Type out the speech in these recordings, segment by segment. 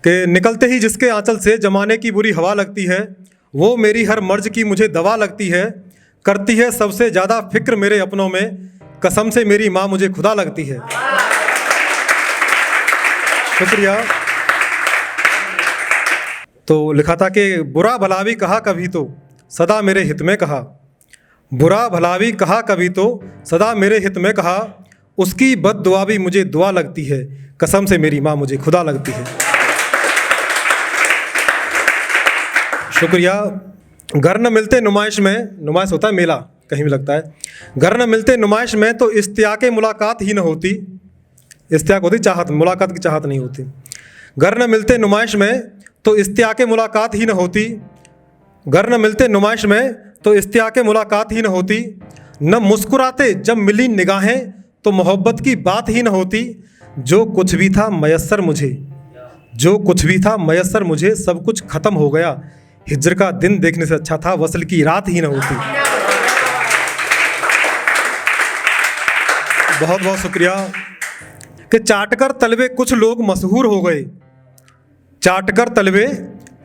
कि निकलते ही जिसके आंचल से जमाने की बुरी हवा लगती है, वो मेरी हर मर्ज की मुझे दवा लगती है। करती है सबसे ज़्यादा फिक्र मेरे अपनों में, कसम से मेरी माँ मुझे खुदा लगती है। शुक्रिया। तो लिखा था कि बुरा भला भी कहा कभी तो सदा मेरे हित में कहा, बुरा भला भी कहा कभी तो सदा मेरे हित में कहा, उसकी बद दुआ भी मुझे दुआ लगती है, कसम से मेरी माँ मुझे खुदा लगती है। शुक्रिया। घर न मिलते नुमाइश में, नुमाइश होता है मेला, कहीं भी लगता है। घर न मिलते नुमाइश में तो इश्तियाक़े मुलाकात ही न होती, इश्तियाक़ होती चाहत, मुलाकात की चाहत नहीं होती। घर न मिलते नुमाइश में तो इश्तियाक़े मुलाकात ही न होती, घर न मिलते नुमाइश में तो इश्तियाक़े मुलाकात ही न होती। न मुस्कुराते जब मिली निगाहें तो मोहब्बत की बात ही न होती। जो कुछ भी था मयस्सर मुझे, जो कुछ भी था मयस्सर मुझे, सब कुछ ख़त्म हो गया। हिज्र का दिन देखने से अच्छा था वसल की रात ही न होती। बहुत बहुत शुक्रिया। कि चाटकर तलवे कुछ लोग मशहूर हो गए, चाटकर तलवे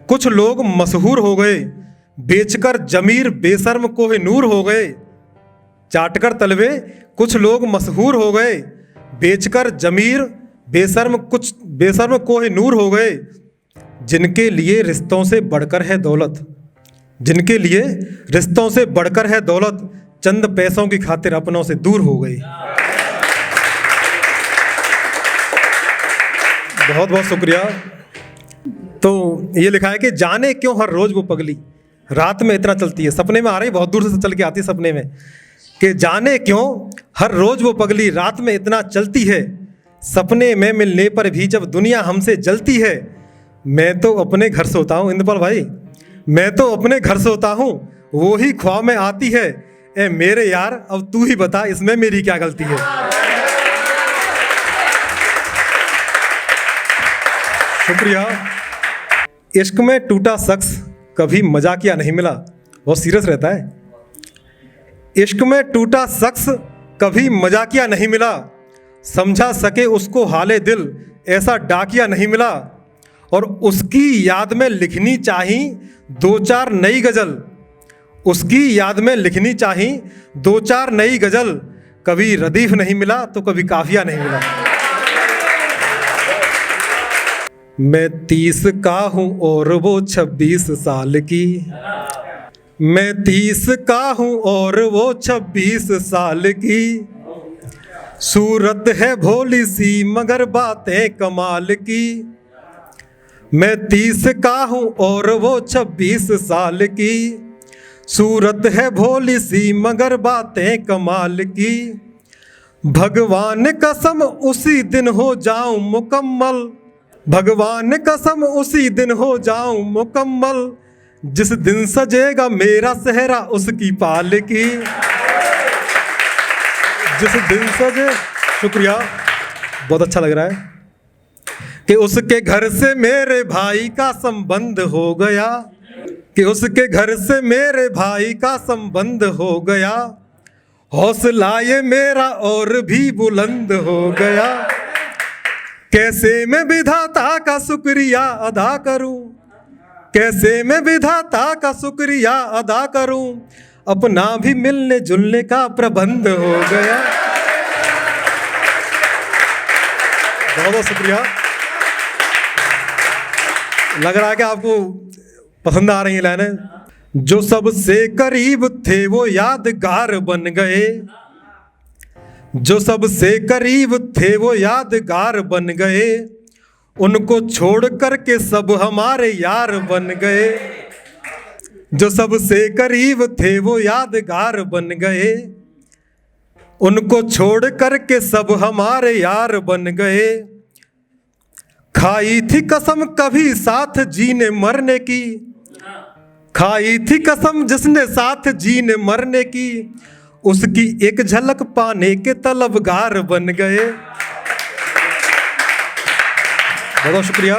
कुछ लोग मशहूर हो गए, बेचकर जमीर बेशर्म कोहिनूर हो गए। चाटकर तलवे कुछ लोग मशहूर हो गए, बेचकर जमीर बेशर्म कोहिनूर हो गए। जिनके लिए रिश्तों से बढ़कर है दौलत, जिनके लिए रिश्तों से बढ़कर है दौलत, चंद पैसों की खातिर अपनों से दूर हो गए। बहुत बहुत शुक्रिया। तो ये लिखा है कि जाने क्यों हर रोज़ वो पगली रात में इतना चलती है, सपने में आ रही, बहुत दूर से चल के आती है सपने में, कि जाने क्यों हर रोज़ वो पगली रात में इतना चलती है, सपने में मिलने पर भी जब दुनिया हमसे जलती है। मैं तो अपने घर सोता हूँ, इंद्रपाल भाई, मैं तो अपने घर सोता हूँ, वो ही ख्वाब में आती है। ए मेरे यार अब तू ही बता इसमें मेरी क्या गलती है। शुक्रिया। इश्क में टूटा शख्स कभी मजाकिया नहीं मिला, बहुत सीरियस रहता है। इश्क में टूटा शख्स कभी मजाकिया नहीं मिला, समझा सके उसको हाले दिल ऐसा डाकिया नहीं मिला। और उसकी याद में लिखनी चाही दो चार नई गज़ल, उसकी याद में लिखनी चाही दो चार नई गज़ल, कभी रदीफ नहीं मिला तो कभी काफिया नहीं मिला। मैं 30 का हूँ और वो 26 साल की, मैं 30 का हूँ और वो 26 साल की, सूरत है भोली सी मगर बातें कमाल की। मैं 30 का हूँ और वो 26 साल की, सूरत है भोली सी मगर बातें कमाल की। भगवान कसम उसी दिन हो जाऊं मुकम्मल, भगवान कसम उसी दिन हो जाऊं मुकम्मल, जिस दिन सजेगा मेरा सेहरा उसकी पाल की, जिस दिन सजे। शुक्रिया, बहुत अच्छा लग रहा है। कि उसके घर से मेरे भाई का संबंध हो गया, कि उसके घर से मेरे भाई का संबंध हो गया, हौसला ये मेरा और भी बुलंद हो गया। कैसे मैं विधाता का शुक्रिया अदा करूं, कैसे मैं विधाता का शुक्रिया अदा करूं, अपना भी मिलने जुलने का प्रबंध हो गया। बहुत बहुत शुक्रिया। लग रहा है कि आपको पसंद आ रही है लाइनें। जो सबसे करीब थे वो यादगार बन गए, जो सबसे करीब थे वो यादगार बन गए, उनको छोड़ कर के सब हमारे यार बन गए। जो सबसे करीब थे वो यादगार बन गए, उनको छोड़ कर के सब हमारे यार बन गए। खाई थी कसम कभी साथ जीने मरने की, खाई थी कसम जिसने साथ जीने मरने की, उसकी एक झलक पाने के तलबगार बन गए। बहुत शुक्रिया।